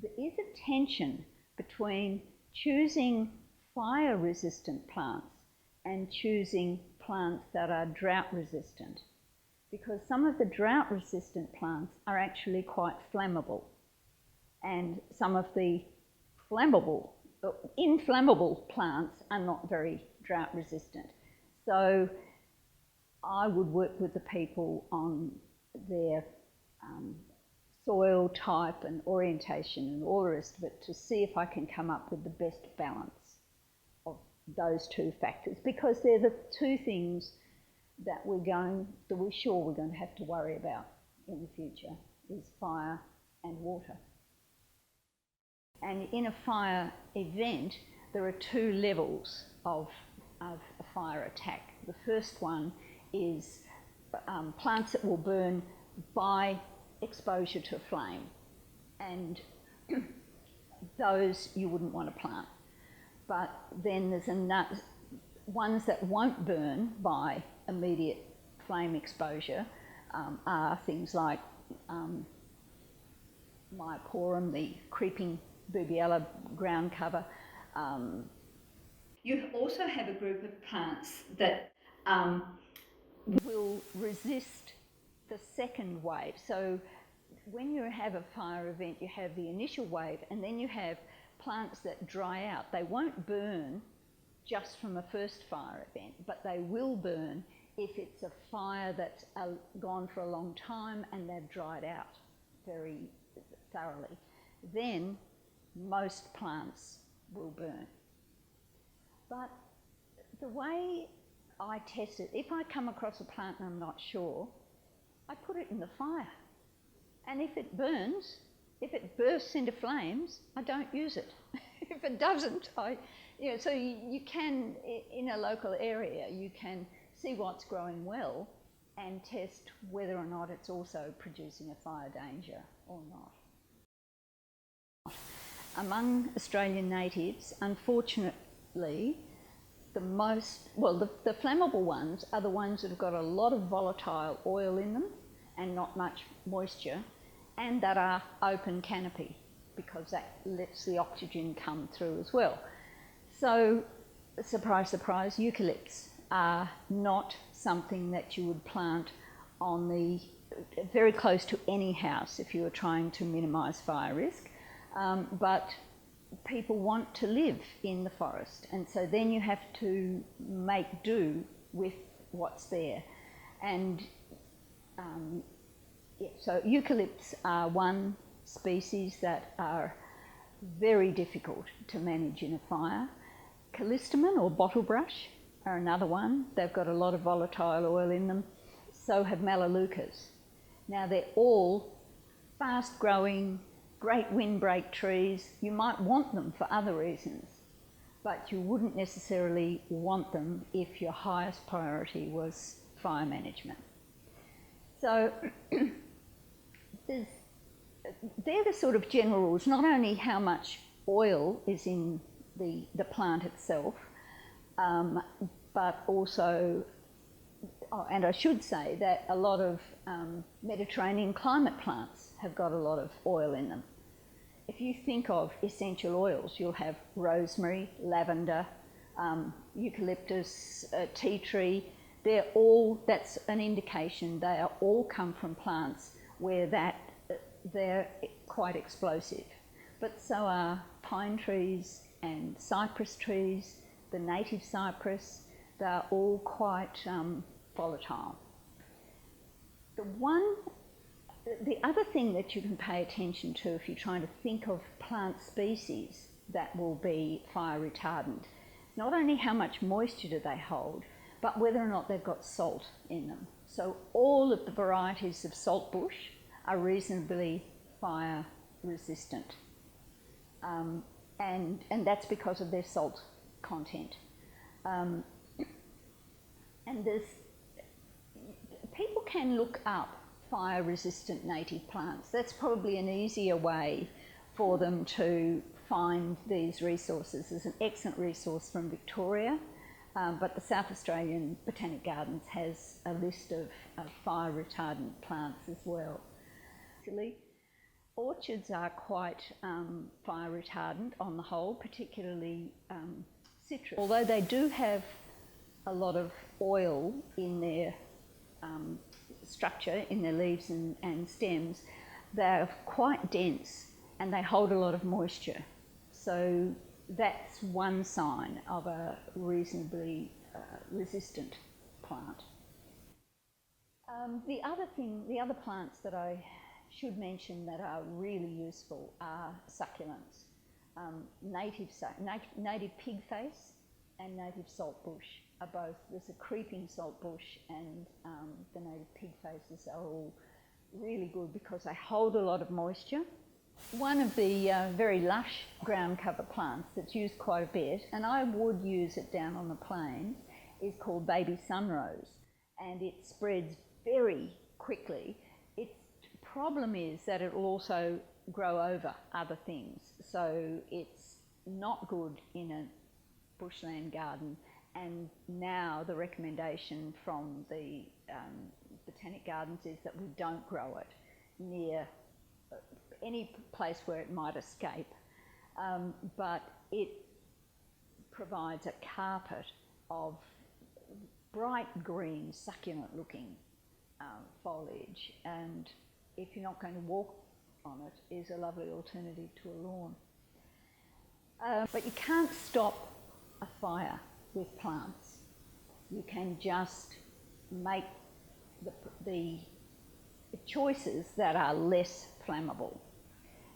there is a tension between choosing fire-resistant plants and choosing plants that are drought-resistant, because some of the drought-resistant plants are actually quite flammable, and some of the inflammable plants are not very drought-resistant. So I would work with the people on their soil type and orientation and all the rest of it to see if I can come up with the best balance of those two factors, because they're the two things that we're sure we're going to have to worry about in the future, is fire and water. And in a fire event, there are two levels of a fire attack. The first one is plants that will burn by exposure to flame, and those you wouldn't want to plant. But then there's ones that won't burn by immediate flame exposure are things like Myoporum, the creeping Boobiella ground cover. You also have a group of plants that will resist the second wave. So when you have a fire event, you have the initial wave, and then you have plants that dry out. They won't burn just from a first fire event, but they will burn if it's a fire that's gone for a long time and they've dried out very thoroughly. Then most plants will burn. But the way I test it, if I come across a plant and I'm not sure, I put it in the fire. And if it burns, if it bursts into flames, I don't use it. If it doesn't, so you can, in a local area, you can see what's growing well and test whether or not it's also producing a fire danger or not. Among Australian natives, unfortunately, the flammable ones are the ones that have got a lot of volatile oil in them and not much moisture, and that are open canopy, because that lets the oxygen come through as well. So, surprise, surprise, eucalypts are not something that you would plant on very close to any house if you were trying to minimise fire risk. But people want to live in the forest, and so then you have to make do with what's there. And so eucalypts are one species that are very difficult to manage in a fire. Callistemon or bottlebrush are another one. They've got a lot of volatile oil in them. So have melaleucas. Now they're all fast-growing, great windbreak trees. You might want them for other reasons, but you wouldn't necessarily want them if your highest priority was fire management. So they're the sort of general rules, not only how much oil is in the plant itself, but also, and I should say that a lot of Mediterranean climate plants have got a lot of oil in them. If you think of essential oils, you'll have rosemary, lavender, eucalyptus, tea tree. That's an indication they all come from plants where they're quite explosive. But so are pine trees and cypress trees, the native cypress. They're all quite volatile. The other thing that you can pay attention to if you're trying to think of plant species that will be fire retardant, not only how much moisture do they hold, but whether or not they've got salt in them. So all of the varieties of saltbush are reasonably fire resistant, and that's because of their salt content. And people can look up fire resistant native plants. That's probably an easier way for them to find these resources. There's an excellent resource from Victoria, but the South Australian Botanic Gardens has a list of fire retardant plants as well. Orchards are quite fire retardant on the whole, particularly citrus. Although they do have a lot of oil in their structure, in their leaves and stems, they're quite dense and they hold a lot of moisture. So that's one sign of a reasonably resistant plant. The other plants that I should mention that are really useful are succulents. Native pigface and native saltbush are both, there's a creeping saltbush and the native pigfaces are all really good because they hold a lot of moisture. One of the very lush ground cover plants that's used quite a bit, and I would use it down on the plains, is called baby sunrose, and it spreads very quickly. Its problem is that it will also grow over other things, so it's not good in a bushland garden. And now the recommendation from the Botanic Gardens is that we don't grow it near any place where it might escape, but it provides a carpet of bright green, succulent looking foliage, and if you're not going to walk on it, is a lovely alternative to a lawn. But you can't stop a fire with plants. You can just make the choices that are less flammable.